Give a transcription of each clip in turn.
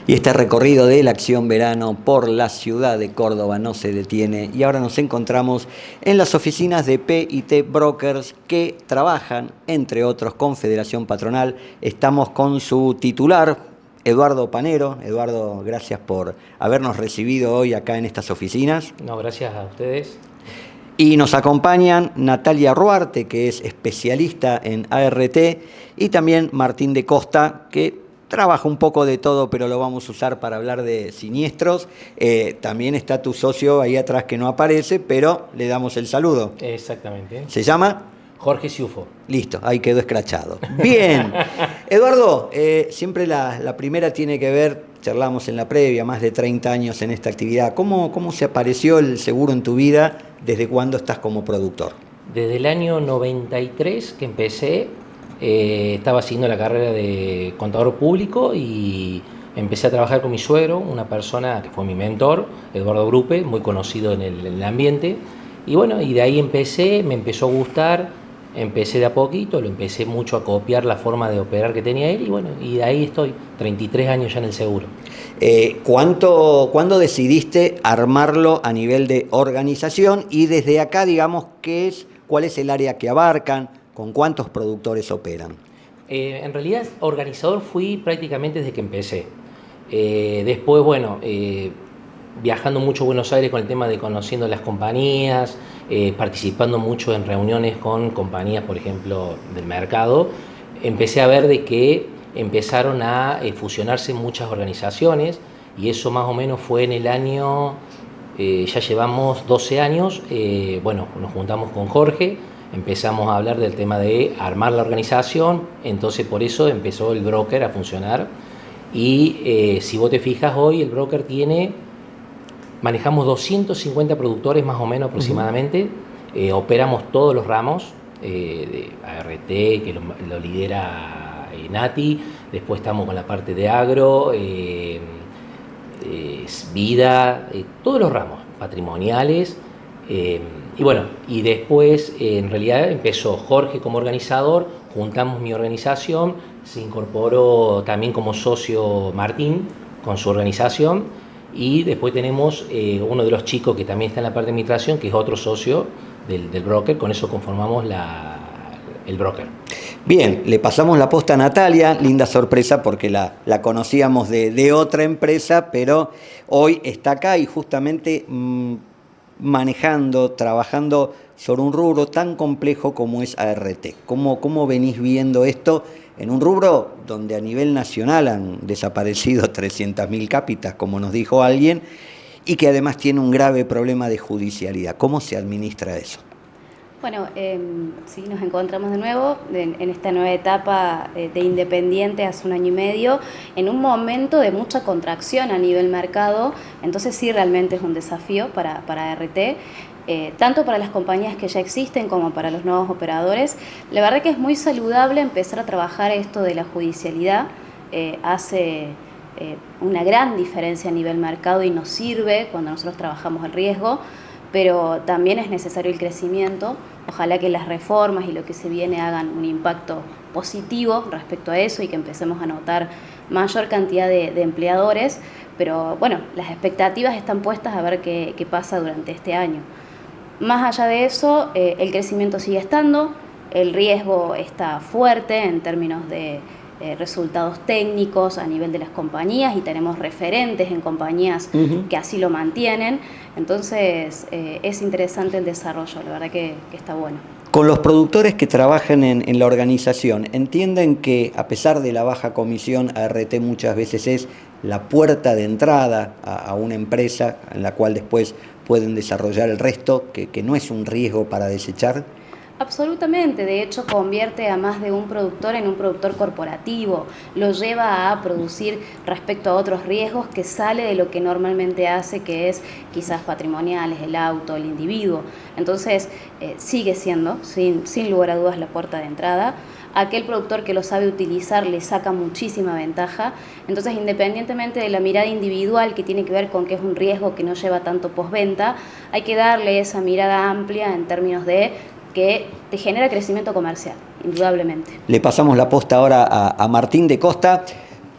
Y este recorrido de la Acción Verano por la ciudad de Córdoba no se detiene y ahora nos encontramos en las oficinas de P&T Brokers que trabajan, entre otros, con Federación Patronal. Estamos con su titular, Eduardo Panero. Eduardo, gracias por habernos recibido hoy acá en estas oficinas. No, gracias a ustedes. Y nos acompañan Natalia Ruarte, que es especialista en ART, y también Martín de Costa, que trabaja un poco de todo, pero lo vamos a usar para hablar de siniestros. También está tu socio ahí atrás que no aparece, pero le damos el saludo. Exactamente. ¿Se llama? Jorge Ciufo. Listo, ahí quedó escrachado. Bien. Eduardo, siempre la primera tiene que ver, charlamos en la previa, más de 30 años en esta actividad. ¿Cómo se apareció el seguro en tu vida? ¿Desde cuándo estás como productor? Desde el año 93 que empecé, estaba haciendo la carrera de contador público y empecé a trabajar con mi suegro, una persona que fue mi mentor, Eduardo Grupe, muy conocido en el ambiente. Y bueno, y de ahí me empezó a gustar, empecé de a poquito, lo empecé mucho a copiar la forma de operar que tenía él y bueno, y de ahí estoy, 33 años ya en el seguro. ¿Cuándo decidiste armarlo a nivel de organización? Y desde acá, digamos, ¿cuál es el área que abarcan? ¿Con cuántos productores operan? En realidad, organizador fui prácticamente desde que empecé. Después, bueno, viajando mucho a Buenos Aires con el tema de conociendo las compañías, participando mucho en reuniones con compañías, por ejemplo, del mercado, empecé a ver de que empezaron a fusionarse muchas organizaciones y eso más o menos fue en el año, ya llevamos 12 años, bueno, nos juntamos con Jorge, empezamos a hablar del tema de armar la organización, entonces por eso empezó el broker a funcionar y si vos te fijas hoy el broker manejamos 250 productores más o menos aproximadamente, operamos todos los ramos de ART que lo lidera Nati, después estamos con la parte de agro, vida, todos los ramos patrimoniales. Y bueno, y después en realidad empezó Jorge como organizador, juntamos mi organización, se incorporó también como socio Martín con su organización y después tenemos uno de los chicos que también está en la parte de administración, que es otro socio del broker, con eso conformamos el broker. Bien, le pasamos la posta a Natalia, linda sorpresa porque la conocíamos de otra empresa, pero hoy está acá y justamente trabajando sobre un rubro tan complejo como es ART. ¿Cómo venís viendo esto en un rubro donde a nivel nacional han desaparecido 300.000 cápitas, como nos dijo alguien, y que además tiene un grave problema de judicialidad? ¿Cómo se administra eso? Bueno, sí, nos encontramos de nuevo en esta nueva etapa de Independiente hace 1 año y medio, en un momento de mucha contracción a nivel mercado, entonces sí realmente es un desafío para ART, tanto para las compañías que ya existen como para los nuevos operadores. La verdad que es muy saludable empezar a trabajar esto de la judicialidad, hace una gran diferencia a nivel mercado y nos sirve cuando nosotros trabajamos el riesgo, pero también es necesario el crecimiento. Ojalá que las reformas y lo que se viene hagan un impacto positivo respecto a eso y que empecemos a notar mayor cantidad de empleadores, pero bueno, las expectativas están puestas a ver qué pasa durante este año. Más allá de eso, el crecimiento sigue estando, el riesgo está fuerte en términos de resultados técnicos a nivel de las compañías y tenemos referentes en compañías que así lo mantienen, entonces es interesante el desarrollo, la verdad que está bueno. Con los productores que trabajan en la organización, ¿entienden que a pesar de la baja comisión, ART muchas veces es la puerta de entrada a una empresa en la cual después pueden desarrollar el resto, que no es un riesgo para desechar? Absolutamente, de hecho convierte a más de un productor en un productor corporativo, lo lleva a producir respecto a otros riesgos que sale de lo que normalmente hace, que es quizás patrimoniales, el auto, el individuo. Entonces sigue siendo, sin lugar a dudas, la puerta de entrada. Aquel productor que lo sabe utilizar le saca muchísima ventaja. Entonces, independientemente de la mirada individual que tiene que ver con que es un riesgo que no lleva tanto postventa, hay que darle esa mirada amplia en términos de que te genera crecimiento comercial, indudablemente. Le pasamos la posta ahora a Martín de Costa.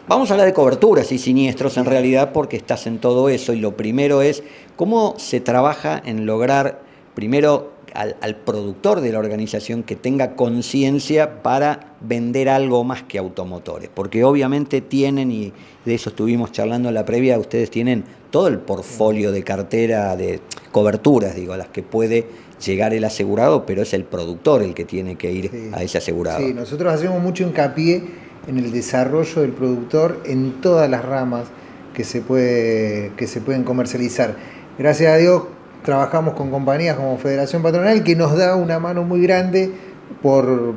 Vamos a hablar de coberturas y siniestros en realidad porque estás en todo eso y lo primero es cómo se trabaja en lograr primero al productor de la organización que tenga conciencia para vender algo más que automotores, porque obviamente tienen, y de eso estuvimos charlando en la previa, ustedes tienen todo el portfolio de cartera de coberturas, digo, a las que puede llegar el asegurado, pero es el productor el que tiene que ir a ese asegurado. Sí, nosotros hacemos mucho hincapié en el desarrollo del productor en todas las ramas que se pueden comercializar. Gracias a Dios trabajamos con compañías como Federación Patronal que nos da una mano muy grande por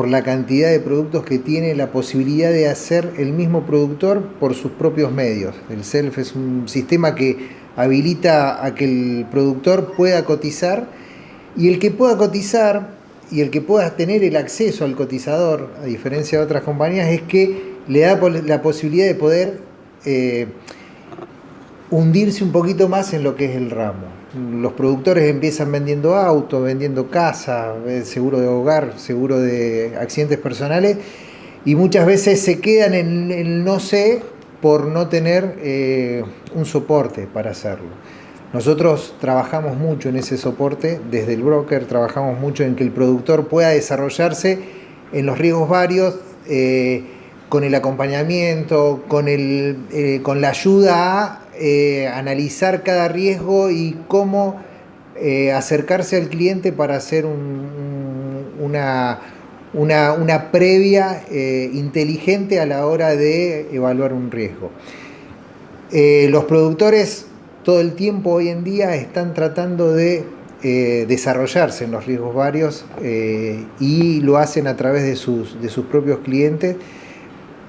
la cantidad de productos que tiene la posibilidad de hacer el mismo productor por sus propios medios. El SELF es un sistema que habilita a que el productor pueda cotizar, y el que pueda cotizar y el que pueda tener el acceso al cotizador, a diferencia de otras compañías, es que le da la posibilidad de poder hundirse un poquito más en lo que es el ramo. Los productores empiezan vendiendo autos, vendiendo casa, seguro de hogar, seguro de accidentes personales, y muchas veces se quedan en el no sé por no tener un soporte para hacerlo. Nosotros trabajamos mucho en ese soporte, desde el broker trabajamos mucho en que el productor pueda desarrollarse en los riesgos varios, con el acompañamiento, con la ayuda a analizar cada riesgo y cómo acercarse al cliente para hacer una previa inteligente a la hora de evaluar un riesgo. Los productores todo el tiempo hoy en día están tratando de desarrollarse en los riesgos varios y lo hacen a través de sus propios clientes,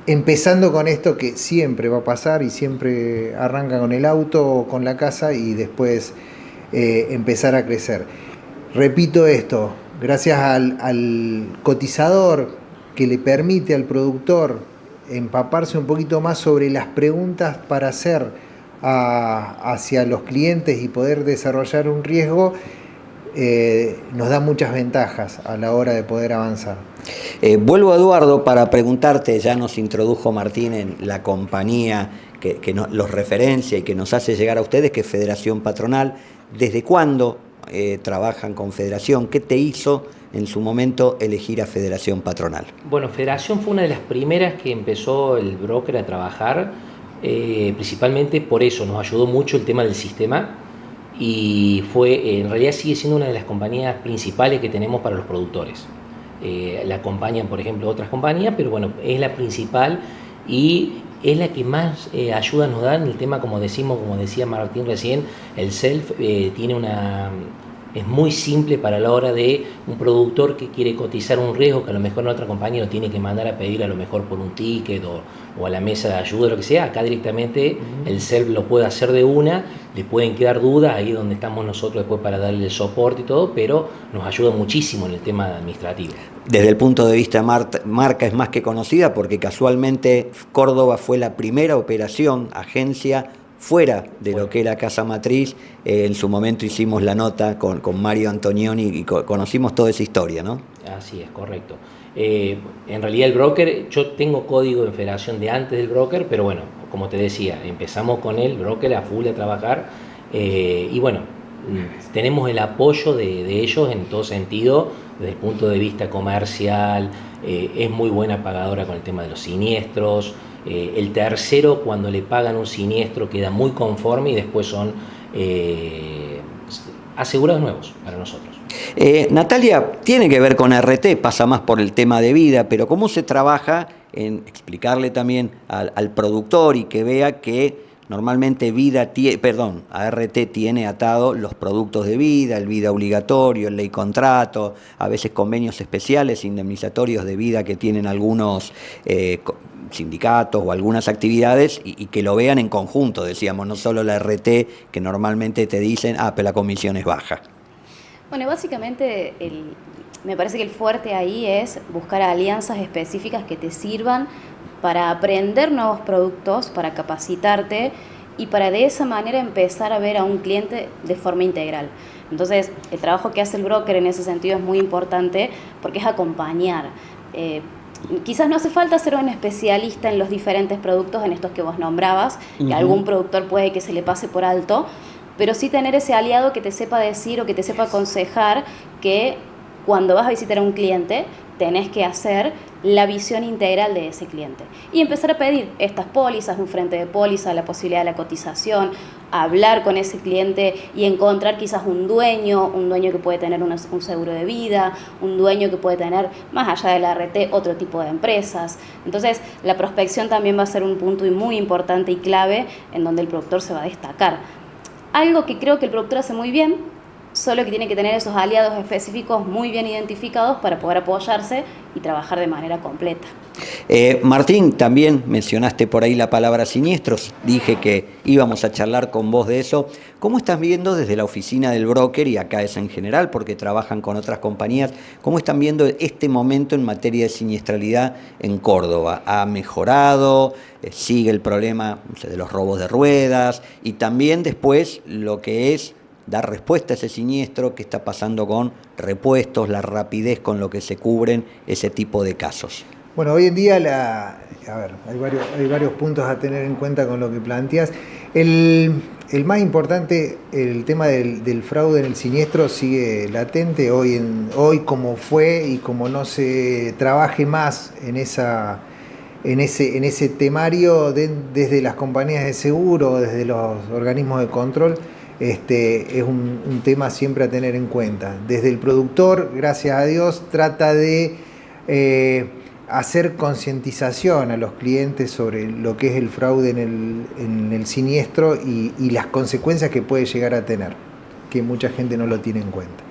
empezando con esto que siempre va a pasar y siempre arranca con el auto o con la casa y después empezar a crecer. Repito esto, gracias al cotizador que le permite al productor empaparse un poquito más sobre las preguntas para hacer hacia los clientes y poder desarrollar un riesgo, nos da muchas ventajas a la hora de poder avanzar. Vuelvo a Eduardo para preguntarte, ya nos introdujo Martín en la compañía que los referencia y que nos hace llegar a ustedes, que es Federación Patronal. ¿Desde cuándo trabajan con Federación? ¿Qué te hizo en su momento elegir a Federación Patronal? Bueno, Federación fue una de las primeras que empezó el broker a trabajar, principalmente por eso, nos ayudó mucho el tema del sistema y en realidad sigue siendo una de las compañías principales que tenemos para los productores. La acompañan, por ejemplo, otras compañías, pero bueno, es la principal y es la que más ayuda nos da en el tema, como decía Martín recién, el SELF es muy simple para la hora de un productor que quiere cotizar un riesgo que a lo mejor en otra compañía lo tiene que mandar a pedir a lo mejor por un ticket o a la mesa de ayuda o lo que sea. Acá directamente el SELF lo puede hacer de una, le pueden quedar dudas, ahí es donde estamos nosotros después para darle el soporte y todo, pero nos ayuda muchísimo en el tema administrativo. Desde el punto de vista marca es más que conocida porque casualmente Córdoba fue la primera operación, agencia fuera de lo que era Casa Matriz. En su momento hicimos la nota con Mario Antonioni y conocimos toda esa historia, ¿no? Así es, correcto. En realidad el broker, yo tengo código en Federación de antes del broker, pero bueno, como te decía, empezamos con el broker a full a trabajar y bueno, tenemos el apoyo de ellos en todo sentido, desde el punto de vista comercial, es muy buena pagadora con el tema de los siniestros. El tercero, cuando le pagan un siniestro, queda muy conforme y después son asegurados nuevos para nosotros. Natalia, tiene que ver con RT, pasa más por el tema de vida, pero ¿cómo se trabaja en explicarle también al productor y que vea que normalmente ART tiene atado los productos de vida, el vida obligatorio, el ley contrato, a veces convenios especiales, indemnizatorios de vida que tienen algunos sindicatos o algunas actividades y que lo vean en conjunto, decíamos, no solo la RT que normalmente te dicen, pero la comisión es baja? Bueno, básicamente me parece que el fuerte ahí es buscar alianzas específicas que te sirvan para aprender nuevos productos, para capacitarte y para de esa manera empezar a ver a un cliente de forma integral. Entonces, el trabajo que hace el broker en ese sentido es muy importante porque es acompañar. quizás no hace falta ser un especialista en los diferentes productos, en estos que vos nombrabas, que algún productor puede que se le pase por alto, pero sí tener ese aliado que te sepa decir o que te sepa aconsejar que cuando vas a visitar a un cliente tenés que hacer la visión integral de ese cliente y empezar a pedir estas pólizas, un frente de póliza, la posibilidad de la cotización, hablar con ese cliente y encontrar quizás un dueño que puede tener un seguro de vida, un dueño que puede tener, más allá de la ART, otro tipo de empresas. Entonces, la prospección también va a ser un punto muy importante y clave en donde el productor se va a destacar. Algo que creo que el productor hace muy bien, solo que tiene que tener esos aliados específicos muy bien identificados para poder apoyarse y trabajar de manera completa. Martín, también mencionaste por ahí la palabra siniestros, dije que íbamos a charlar con vos de eso. ¿Cómo estás viendo desde la oficina del broker, y acá es en general porque trabajan con otras compañías, cómo están viendo este momento en materia de siniestralidad en Córdoba? ¿Ha mejorado? ¿Sigue el problema de los robos de ruedas? Y también después lo que es dar respuesta a ese siniestro, qué está pasando con repuestos, la rapidez con lo que se cubren ese tipo de casos. Bueno, hoy en día hay varios puntos a tener en cuenta con lo que planteas. El más importante, el tema del fraude en el siniestro sigue latente hoy como fue, y como no se trabaje más en ese temario desde las compañías de seguro, desde los organismos de control. Es un tema siempre a tener en cuenta. Desde el productor, gracias a Dios, trata de hacer concientización a los clientes sobre lo que es el fraude en el siniestro y las consecuencias que puede llegar a tener, que mucha gente no lo tiene en cuenta.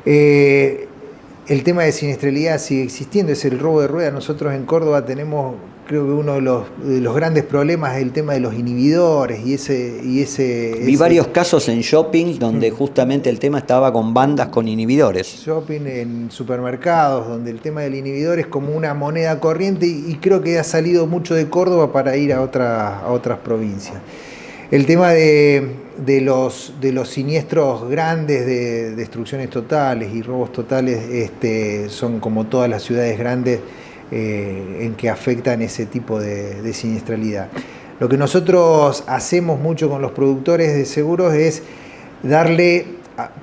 El tema de siniestralidad sigue existiendo, es el robo de ruedas. Nosotros en Córdoba tenemos, creo que uno de los grandes problemas es el tema de los inhibidores Vi varios casos en shopping donde justamente el tema estaba con bandas con inhibidores. Shopping, en supermercados, donde el tema del inhibidor es como una moneda corriente, y creo que ha salido mucho de Córdoba para ir a otras provincias. El tema de los siniestros grandes de destrucciones totales y robos totales son como todas las ciudades grandes en que afectan ese tipo de siniestralidad. Lo que nosotros hacemos mucho con los productores de seguros es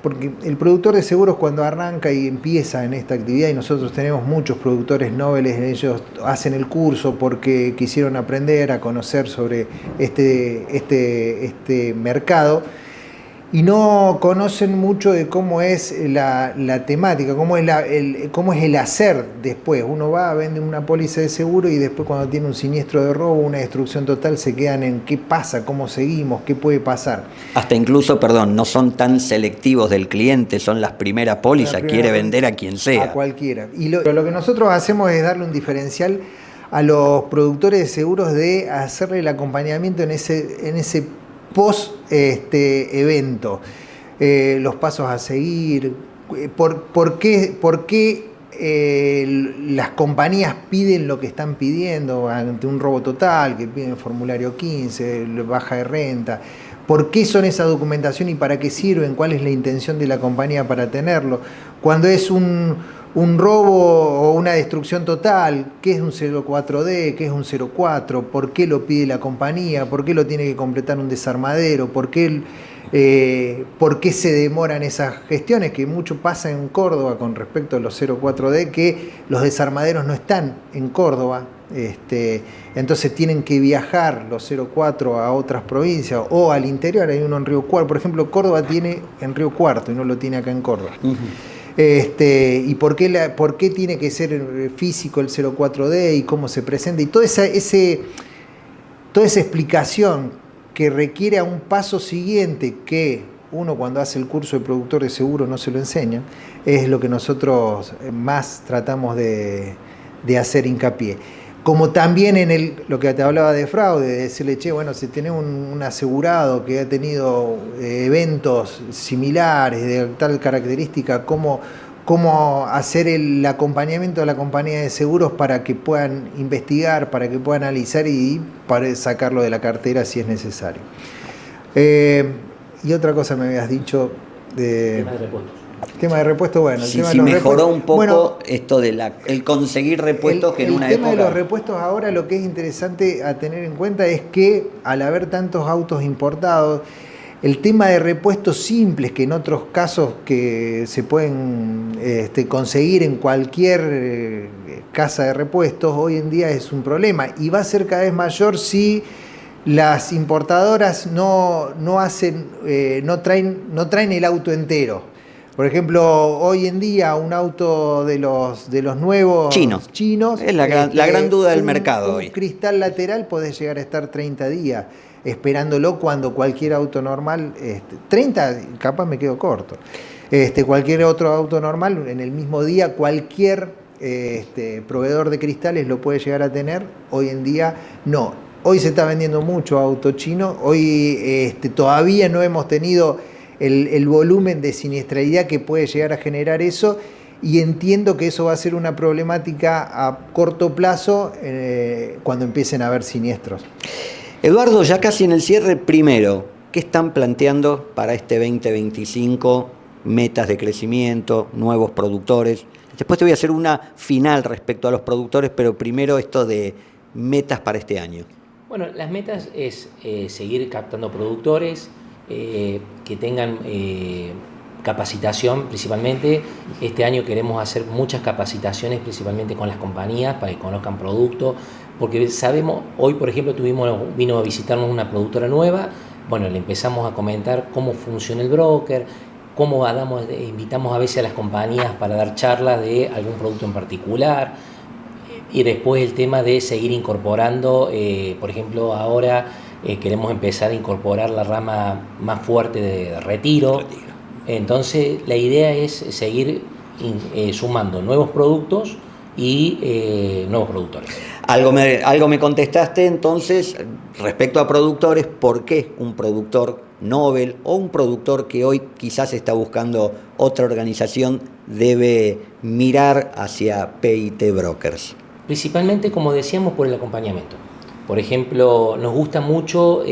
porque el productor de seguros cuando arranca y empieza en esta actividad, y nosotros tenemos muchos productores nobles, ellos hacen el curso porque quisieron aprender a conocer sobre este mercado, y no conocen mucho de cómo es la temática, cómo es el hacer después. Uno va, vende una póliza de seguro y después cuando tiene un siniestro de robo, una destrucción total, se quedan en qué pasa, cómo seguimos, qué puede pasar. Hasta incluso, no son tan selectivos del cliente, son las primeras pólizas, quiere vender a quien sea. A cualquiera. Y lo que nosotros hacemos es darle un diferencial a los productores de seguros de hacerle el acompañamiento en ese post evento, los pasos a seguir, por qué las compañías piden lo que están pidiendo ante un robo total, que piden formulario 15, baja de renta, por qué son esa documentación y para qué sirven, cuál es la intención de la compañía para tenerlo, cuando es un robo o una destrucción total, ¿qué es un 04D? ¿Qué es un 04? ¿Por qué lo pide la compañía? ¿Por qué lo tiene que completar un desarmadero? ¿Por qué se demoran esas gestiones? Que mucho pasa en Córdoba con respecto a los 04D, que los desarmaderos no están en Córdoba, entonces tienen que viajar los 04 a otras provincias o al interior. Hay uno en Río Cuarto, por ejemplo, Córdoba tiene en Río Cuarto y no lo tiene acá en Córdoba. Uh-huh. ¿Y por qué tiene que ser físico el 04D y cómo se presenta? Y toda esa explicación que requiere a un paso siguiente que uno cuando hace el curso de productor de seguro no se lo enseña, es lo que nosotros más tratamos de hacer hincapié. Como también en lo que te hablaba de fraude, de decirle, si tenés un asegurado que ha tenido eventos similares de tal característica, cómo hacer el acompañamiento de la compañía de seguros para que puedan investigar, para que puedan analizar y para sacarlo de la cartera si es necesario. Y otra cosa me habías dicho tema de repuestos. El tema de repuestos, bueno. Si mejoró un poco esto de el conseguir repuestos que en una época... El tema de los repuestos ahora, lo que es interesante a tener en cuenta es que al haber tantos autos importados, el tema de repuestos simples, que en otros casos que se pueden conseguir en cualquier casa de repuestos, hoy en día es un problema y va a ser cada vez mayor si las importadoras no traen el auto entero. Por ejemplo, hoy en día un auto de los nuevos chinos es la gran duda del mercado hoy. Un cristal lateral puede llegar a estar 30 días esperándolo, cuando cualquier auto normal, 30 capaz me quedo corto. Cualquier otro auto normal en el mismo día, cualquier proveedor de cristales lo puede llegar a tener. Hoy en día no. Hoy se está vendiendo mucho auto chino. Hoy todavía no hemos tenido el volumen de siniestralidad que puede llegar a generar eso, y entiendo que eso va a ser una problemática a corto plazo cuando empiecen a haber siniestros. Eduardo, ya casi en el cierre, primero, ¿qué están planteando para este 2025? Metas de crecimiento, nuevos productores. Después te voy a hacer una final respecto a los productores, pero primero esto de metas para este año. Bueno, las metas es seguir captando productores, que tengan capacitación principalmente. Este año queremos hacer muchas capacitaciones principalmente con las compañías para que conozcan productos, porque sabemos, hoy por ejemplo vino a visitarnos una productora nueva, bueno, le empezamos a comentar cómo funciona el broker, cómo invitamos a veces a las compañías para dar charlas de algún producto en particular, y después el tema de seguir incorporando, por ejemplo ahora queremos empezar a incorporar la rama más fuerte de retiro. Entonces la idea es seguir sumando nuevos productos y nuevos productores. Algo me contestaste entonces respecto a productores. ¿Por qué un productor Nobel o un productor que hoy quizás está buscando otra organización debe mirar hacia P&T Brokers? Principalmente, como decíamos, por el acompañamiento. Por ejemplo, nos gusta mucho,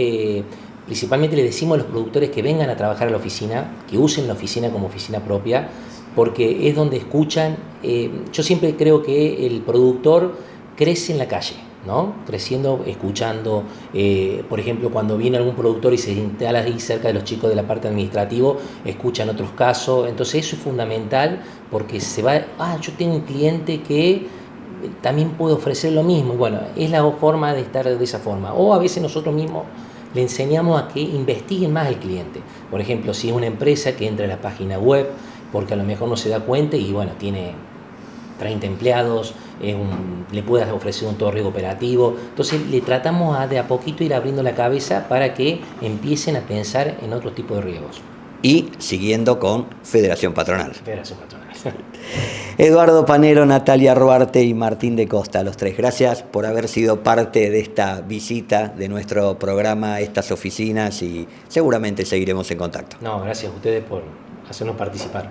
principalmente le decimos a los productores que vengan a trabajar a la oficina, que usen la oficina como oficina propia, porque es donde escuchan. Yo siempre creo que el productor crece en la calle, ¿no? Creciendo, escuchando. Por ejemplo, cuando viene algún productor y se instala ahí cerca de los chicos de la parte administrativa, escuchan otros casos. Entonces eso es fundamental, porque yo tengo un cliente que también puede ofrecer lo mismo, y bueno, es la forma de estar de esa forma. O a veces nosotros mismos le enseñamos a que investiguen más al cliente. Por ejemplo, si es una empresa, que entre a la página web, porque a lo mejor no se da cuenta y bueno, tiene 30 empleados, le puedas ofrecer un todo riesgo operativo. Entonces le tratamos de a poquito ir abriendo la cabeza para que empiecen a pensar en otro tipo de riesgos. Y siguiendo con Federación Patronal. Federación Patronal. Eduardo Panero, Natalia Ruarte y Martín de Costa, los tres, gracias por haber sido parte de esta visita de nuestro programa a estas oficinas, y seguramente seguiremos en contacto. No, gracias a ustedes por hacernos participar.